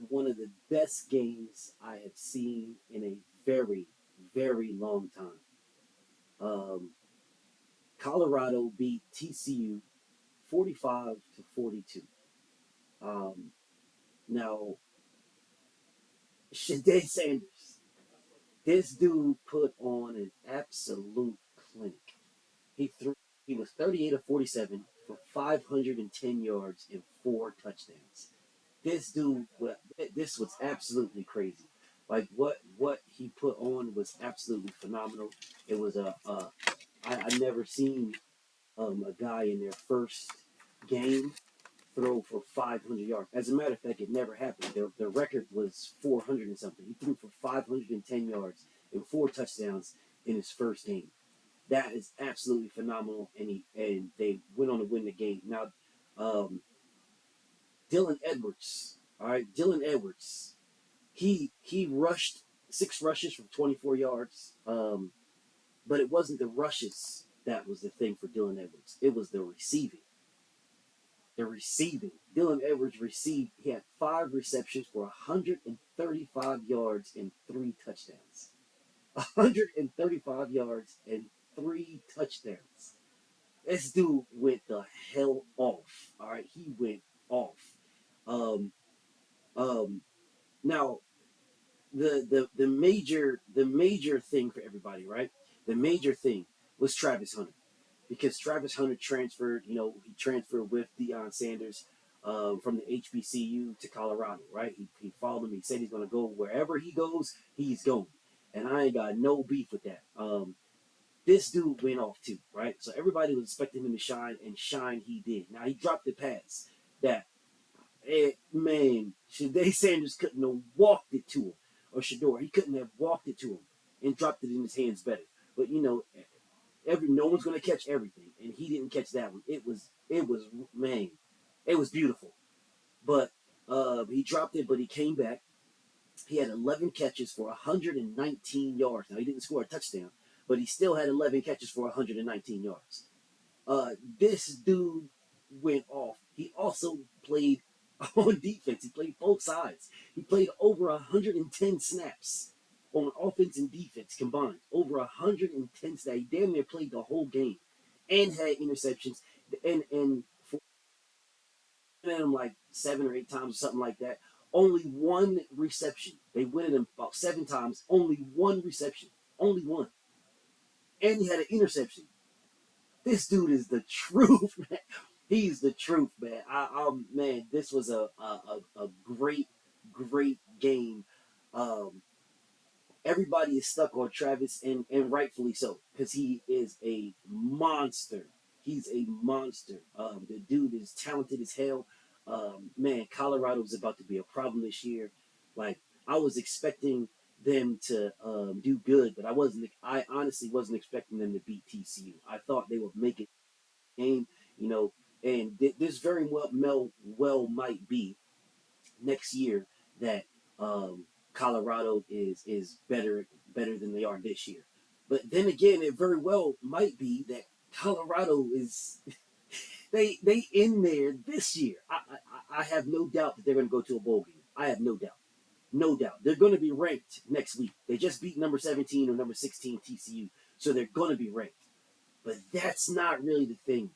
one of the best games I have seen in a very, very long time. Um, Colorado beat TCU 45 to 42. Um, Now, Shaday Sanders, this dude put on an absolute clinic. He threw. He was 38 of 47 for 510 yards and four touchdowns. This dude, this was absolutely crazy. Like what he put on was absolutely phenomenal. It was I never seen a guy in their first game throw for 500 yards. As a matter of fact, it never happened. Their record was 400 and something. He threw for 510 yards and four touchdowns in his first game. That is absolutely phenomenal, and they went on to win the game. Now, um, Dylan Edwards, all right, Dylan Edwards, he rushed six rushes from 24 yards, but it wasn't the rushes that was the thing for Dylan Edwards. It was the receiving. The receiving. Dylan Edwards received. He had five receptions for 135 yards and three touchdowns. 135 yards and three touchdowns. This dude went the hell off. All right, he went off. Um, um, Now the major thing for everybody, right? The major thing was Travis Hunter because Travis Hunter transferred. He transferred with Deion Sanders from the HBCU to Colorado, right? He followed him. He said he's going to go wherever he goes. He's going, and I ain't got no beef with that. This dude went off too, right? So everybody was expecting him to shine, and shine he did. Now he dropped the pass that man, Shaday Sanders couldn't have walked it to him, or Shador, he couldn't have walked it to him and dropped it in his hands better. But no one's gonna catch everything, and he didn't catch that one. It was man, it was beautiful. But he dropped it, but he came back. He had 11 catches for 119 yards. Now he didn't score a touchdown, but he still had 11 catches for 119 yards. This dude went off. He also played on defense. He played both sides. He played over 110 snaps on offense and defense combined. Over 110 snaps. He damn near played the whole game and had interceptions. And for him like 7 or 8 times or something like that. Only one reception. They went him about 7 times. Only one reception. Only one. And he had an interception. This dude is the truth, man. He's the truth, man. Man, this was a great, great game. Um, Everybody is stuck on Travis, and rightfully so, because he is a monster. He's a monster. The dude is talented as hell. Man, Colorado's about to be a problem this year. Like I was expecting them to do good, but I wasn't. I honestly wasn't expecting them to beat TCU. I thought they would make it game, you know, and this very well might be next year that Colorado is better than they are this year. But then again, it very well might be that Colorado is they in there this year. I have no doubt that they're going to go to a bowl game. I have no doubt. No doubt. They're going to be ranked next week. They just beat number 17 or number 16 TCU, so they're going to be ranked. But that's not really the thing,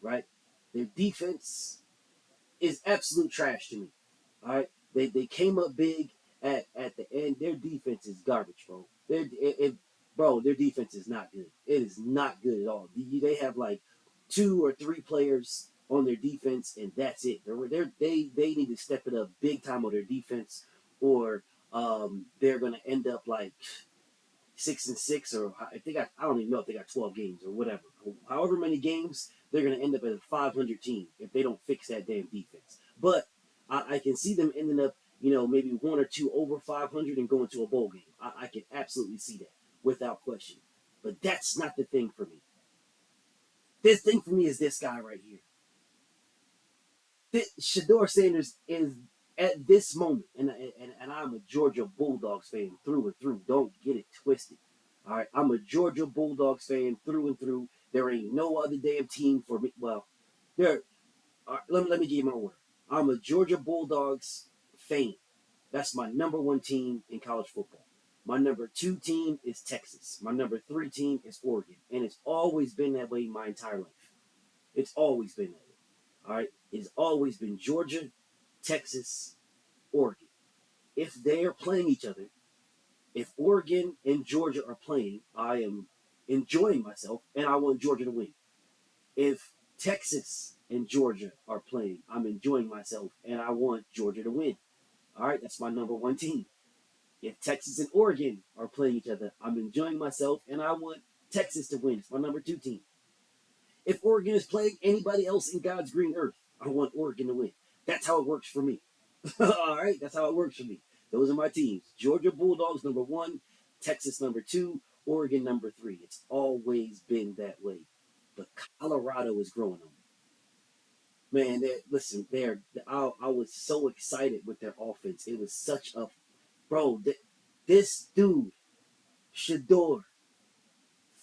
right? Their defense is absolute trash to me. All right, they came up big at the end. Their defense is garbage, bro. Bro, their defense is not good. It is not good at all. They have like two or three players on their defense, and that's it. They need to step it up big time on their defense, or they're gonna end up like 6-6, or I think I don't even know if they got 12 games or whatever. However many games, they're going to end up as a 500 team if they don't fix that damn defense. But I can see them ending up, maybe one or two over 500 and going to a bowl game. I can absolutely see that without question. But that's not the thing for me. This thing for me is this guy right here. Shador Sanders is at this moment, and I'm a Georgia Bulldogs fan through and through. Don't get it twisted. All right, I'm a Georgia Bulldogs fan through and through. There ain't no other damn team for me. Well, there. Let me give you my word. I'm a Georgia Bulldogs fan. That's my number one team in college football. My number two team is Texas. My number three team is Oregon. And it's always been that way my entire life. It's always been that way. All right. It's always been Georgia, Texas, Oregon. If they are playing each other, if Oregon and Georgia are playing, I am enjoying myself and I want Georgia to win. If Texas and Georgia are playing, I'm enjoying myself and I want Georgia to win. All right, that's my number one team. If Texas and Oregon are playing each other, I'm enjoying myself and I want Texas to win. It's my number two team. If Oregon is playing anybody else in God's green earth, I want Oregon to win. That's how it works for me. All right, that's how it works for me. Those are my teams. Georgia Bulldogs number one, Texas number two, Oregon number three. It's always been that way. But Colorado is growing on me. Man, listen, I was so excited with their offense. It was such a bro. This dude, Shador,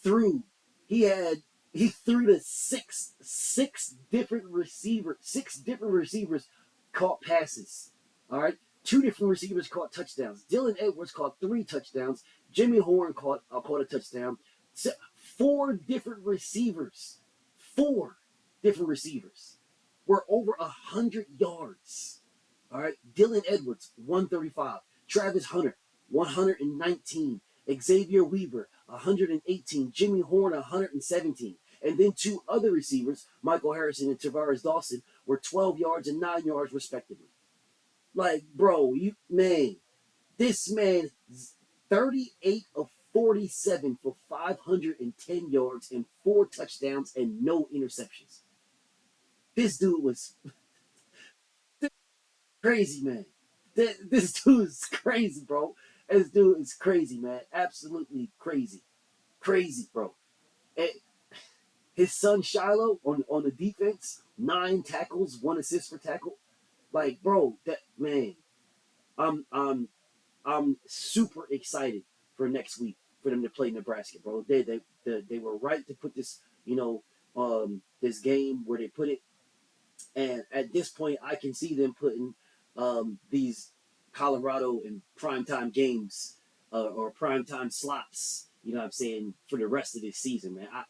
threw. He had he threw to six different receivers caught passes. All right, two different receivers caught touchdowns. Dylan Edwards caught three touchdowns. Jimmy Horn caught a touchdown. Four different receivers, four different receivers were over 100 yards. All right, Dylan Edwards 135, Travis Hunter 119, Xavier Weaver 118, Jimmy Horn 117. And then two other receivers, Michael Harrison and Tavares Dawson, were 12 yards and 9 yards respectively. Like, bro, this man 38 of 47 for 510 yards and four touchdowns and no interceptions. This dude was crazy, man. This dude is crazy, bro. This dude is crazy, man. Absolutely crazy. Crazy, bro. And his son Shiloh on the defense, 9 tackles, 1 assist for tackle. Like, bro, that man, I'm I'm I'm super excited for next week for them to play Nebraska, bro. They were right to put this, this game where they put it. And at this point, I can see them putting these Colorado and primetime games or primetime slots. You know what I'm saying, for the rest of this season, man. I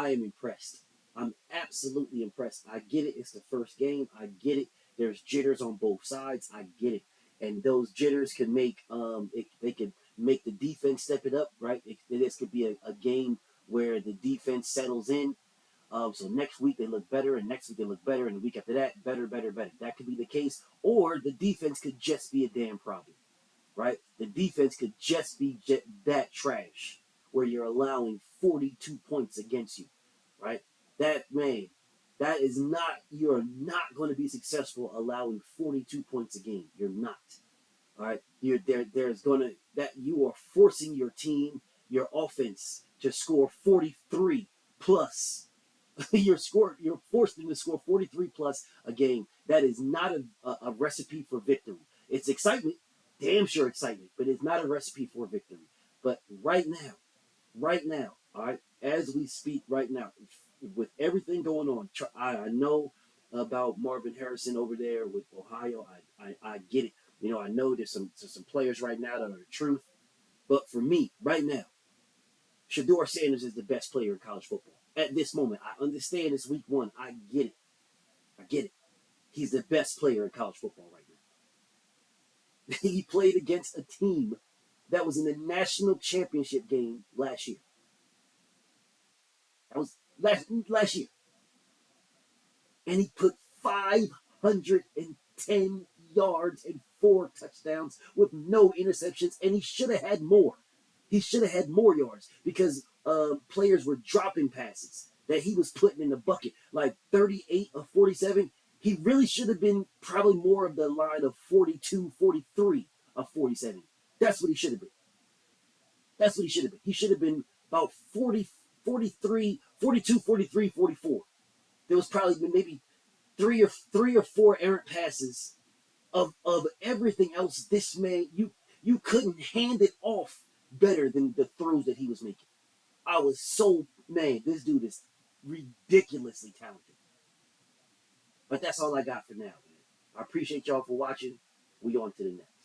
am impressed. I'm absolutely impressed. I get it. It's the first game. I get it. There's jitters on both sides. I get it. And those jitters can make they can make the defense step it up, right? This could be a game where the defense settles in. So next week they look better, and next week they look better, and the week after that, better, better, better. That could be the case, or the defense could just be a damn problem, right? The defense could just be that trash, where you're allowing 42 points against you, right? That man, that is not. You're not going to be successful allowing 42 points a game. You're not. All right, you're there. There's gonna that you are forcing your team, your offense, to score 43 plus. You're forced them to score 43 plus a game. That is not a recipe for victory. It's excitement, damn sure excitement, but it's not a recipe for victory. But right now, all right, as we speak right now, with everything going on, I know about Marvin Harrison over there with Ohio. I get it. I know there's some players right now that are the truth. But for me, right now, Shador Sanders is the best player in college football at this moment. I understand it's week one. I get it. I get it. He's the best player in college football right now. He played against a team that was in the national championship game last year. That was last year. And he put 510 yards and four touchdowns with no interceptions, and he should have had more. He should have had more yards because players were dropping passes that he was putting in the bucket, like 38 of 47. He really should have been probably more of the line of 42, 43 of 47. That's what he should have been. That's what he should have been. He should have been about 40, 43, 42, 43, 44. There was probably been maybe three or four errant passes of everything else. This man, you couldn't hand it off better than the throws that he was making. I was so man, this dude is ridiculously talented. But that's all I got for now, man. I appreciate y'all for watching. We on to the next.